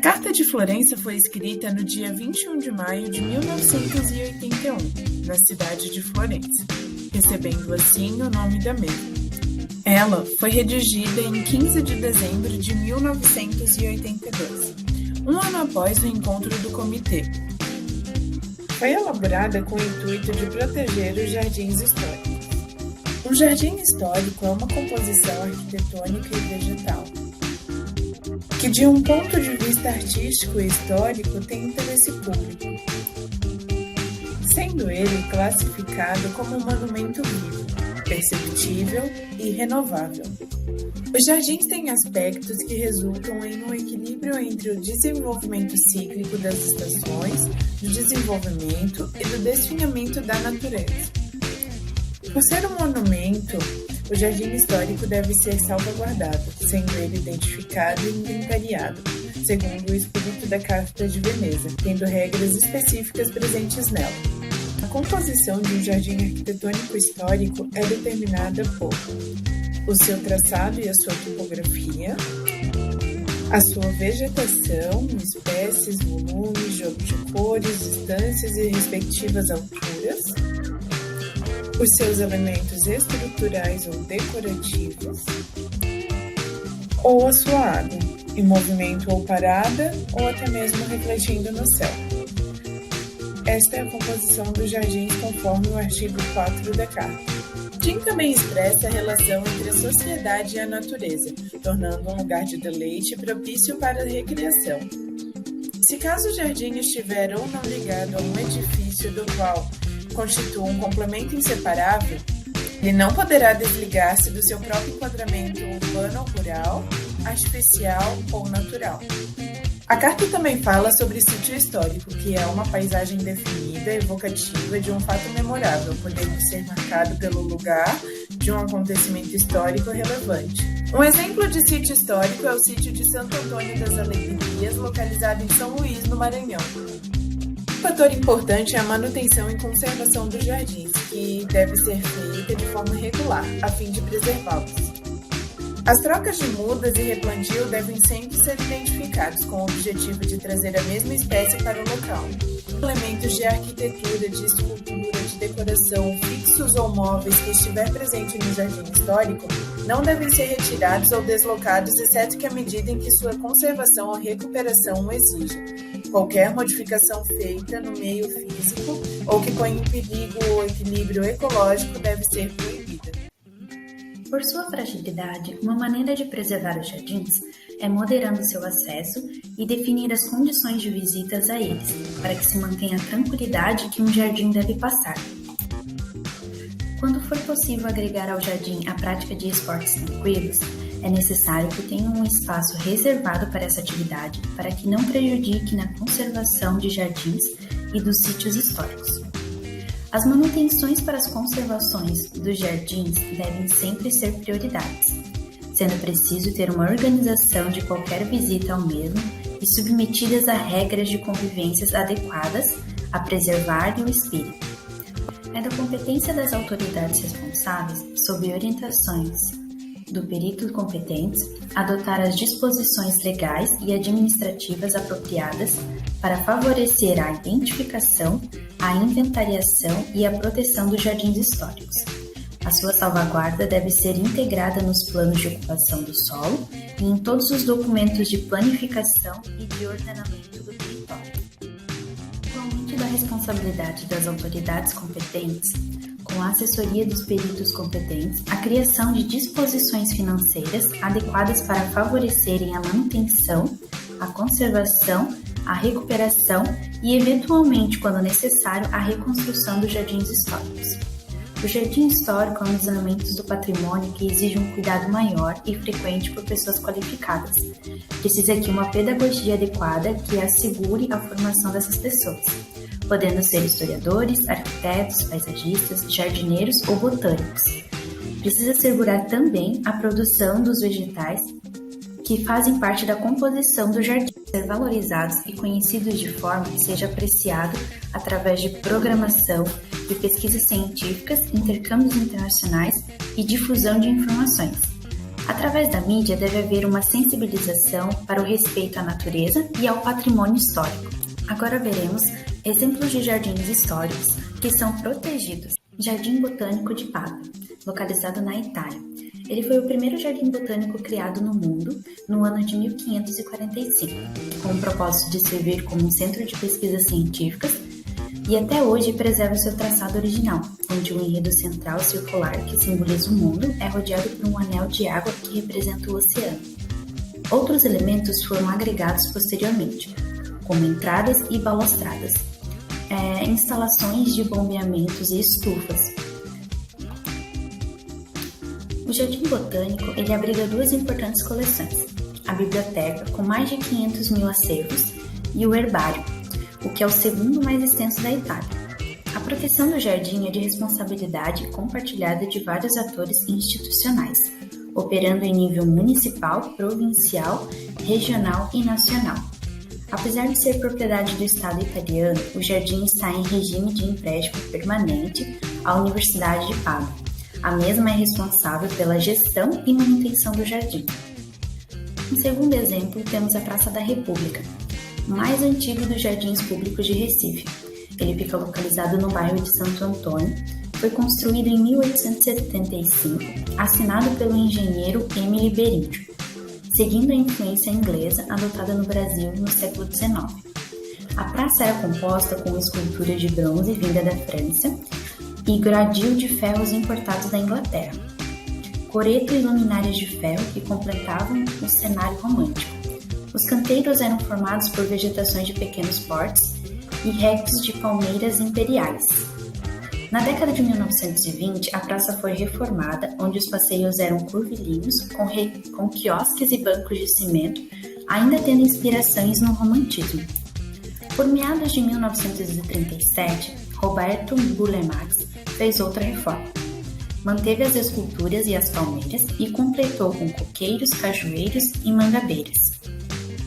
Carta de Florença foi escrita no dia 21 de maio de 1981, na cidade de Florença, recebendo assim o nome da mesma. Ela foi redigida em 15 de dezembro de 1982, um ano após o encontro do comitê. Foi elaborada com o intuito de proteger os jardins históricos. Um jardim histórico é uma composição arquitetônica e vegetal, que de um ponto de vista artístico e histórico tem interesse público, sendo ele classificado como um monumento vivo, perceptível e renovável. Os jardins têm aspectos que resultam em um equilíbrio entre o desenvolvimento cíclico das estações, do desenvolvimento e do desfinhamento da natureza. Por ser um monumento, o jardim histórico deve ser salvaguardado, sendo ele identificado e inventariado, segundo o espírito da Carta de Veneza, tendo regras específicas presentes nela. A composição de um jardim arquitetônico histórico é determinada por o seu traçado e a sua topografia, a sua vegetação, espécies, volumes, jogo de cores, distâncias e respectivas alturas, os seus elementos estruturais ou decorativos, ou a sua água, em movimento ou parada, ou até mesmo refletindo no céu. Esta é a composição dos jardins conforme o artigo 4 da Carta. O jardim também expressa a relação entre a sociedade e a natureza, tornando um lugar de deleite propício para a recreação. Se caso o jardim estiver ou não ligado a um edifício do qual constitua um complemento inseparável, ele não poderá desligar-se do seu próprio enquadramento urbano ou rural, artificial ou natural. A carta também fala sobre sítio histórico, que é uma paisagem definida, evocativa de um fato memorável, podendo ser marcado pelo lugar de um acontecimento histórico relevante. Um exemplo de sítio histórico é o sítio de Santo Antônio das Alegrias, localizado em São Luís, no Maranhão. Um fator importante é a manutenção e conservação dos jardins, que deve ser feita de forma regular, a fim de preservá-los. As trocas de mudas e replantio devem sempre ser identificados com o objetivo de trazer a mesma espécie para o local. Elementos de arquitetura, de escultura, de decoração, fixos ou móveis que estiver presente no jardim histórico não devem ser retirados ou deslocados, exceto que à medida em que sua conservação ou recuperação o exija. Qualquer modificação feita no meio físico ou que ponha em perigo o equilíbrio ecológico deve ser proibida. Por sua fragilidade, uma maneira de preservar os jardins é moderando seu acesso e definir as condições de visitas a eles, para que se mantenha a tranquilidade que um jardim deve passar. Quando for possível agregar ao jardim a prática de esportes tranquilos, é necessário que tenha um espaço reservado para essa atividade, para que não prejudique na conservação de jardins e dos sítios históricos. As manutenções para as conservações dos jardins devem sempre ser prioridades, sendo preciso ter uma organização de qualquer visita ao mesmo e submetidas a regras de convivências adequadas a preservar-lhe o espírito. É da competência das autoridades responsáveis, sob orientações do perito competentes, adotar as disposições legais e administrativas apropriadas para favorecer a identificação, a inventariação e a proteção dos jardins históricos. A sua salvaguarda deve ser integrada nos planos de ocupação do solo e em todos os documentos de planificação e de ordenamento do território. Igualmente da responsabilidade das autoridades competentes, com a assessoria dos peritos competentes, a criação de disposições financeiras adequadas para favorecerem a manutenção, a conservação, a recuperação e, eventualmente, quando necessário, a reconstrução dos jardins históricos. O jardim histórico é um dos elementos do patrimônio que exige um cuidado maior e frequente por pessoas qualificadas. Precisa aqui uma pedagogia adequada que assegure a formação dessas pessoas, podendo ser historiadores, arquitetos, paisagistas, jardineiros ou botânicos. Precisa assegurar também a produção dos vegetais que fazem parte da composição do jardim, ser valorizados e conhecidos de forma que seja apreciado através de programação, de pesquisas científicas, intercâmbios internacionais e difusão de informações. Através da mídia deve haver uma sensibilização para o respeito à natureza e ao patrimônio histórico. Agora veremos exemplos de jardins históricos que são protegidos. Jardim Botânico de Padua, localizado na Itália. Ele foi o primeiro jardim botânico criado no mundo no ano de 1545, com o propósito de servir como um centro de pesquisas científicas, e até hoje preserva seu traçado original, onde o enredo central circular, que simboliza o mundo, é rodeado por um anel de água que representa o oceano. Outros elementos foram agregados posteriormente, como entradas e balustradas, instalações de bombeamentos e estufas. O Jardim Botânico ele abriga duas importantes coleções, a biblioteca, com mais de 500 mil acervos, e o herbário, o que é o segundo mais extenso da Itália. A proteção do jardim é de responsabilidade compartilhada de vários atores institucionais, operando em nível municipal, provincial, regional e nacional. Apesar de ser propriedade do Estado italiano, o jardim está em regime de empréstimo permanente à Universidade de Padua. A mesma é responsável pela gestão e manutenção do jardim. Em segundo exemplo, temos a Praça da República, o mais antigo dos jardins públicos de Recife. Ele fica localizado no bairro de Santo Antônio. Foi construído em 1875, assinado pelo engenheiro Émile Berinde, seguindo a influência inglesa adotada no Brasil no século XIX. A praça era composta com esculturas de bronze vinda da França e gradil de ferros importados da Inglaterra, coreto e luminárias de ferro que completavam o cenário romântico. Os canteiros eram formados por vegetações de pequenos portes e répteis de palmeiras imperiais. Na década de 1920, a praça foi reformada, onde os passeios eram curvilíneos, com quiosques e bancos de cimento, ainda tendo inspirações no romantismo. Por meados de 1937, Roberto Bullemax fez outra reforma. Manteve as esculturas e as palmeiras e completou com coqueiros, cajueiros e mangabeiras.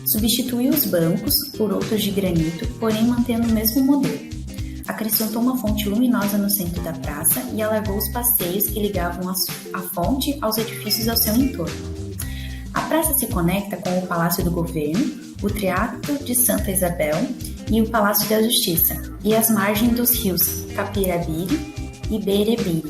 Substituiu os bancos por outros de granito, porém mantendo o mesmo modelo. Acrescentou uma fonte luminosa no centro da praça e alargou os passeios que ligavam a fonte aos edifícios ao seu entorno. A praça se conecta com o Palácio do Governo, o Teatro de Santa Isabel e o Palácio da Justiça, e as margens dos rios Capirabiri e Berebiri.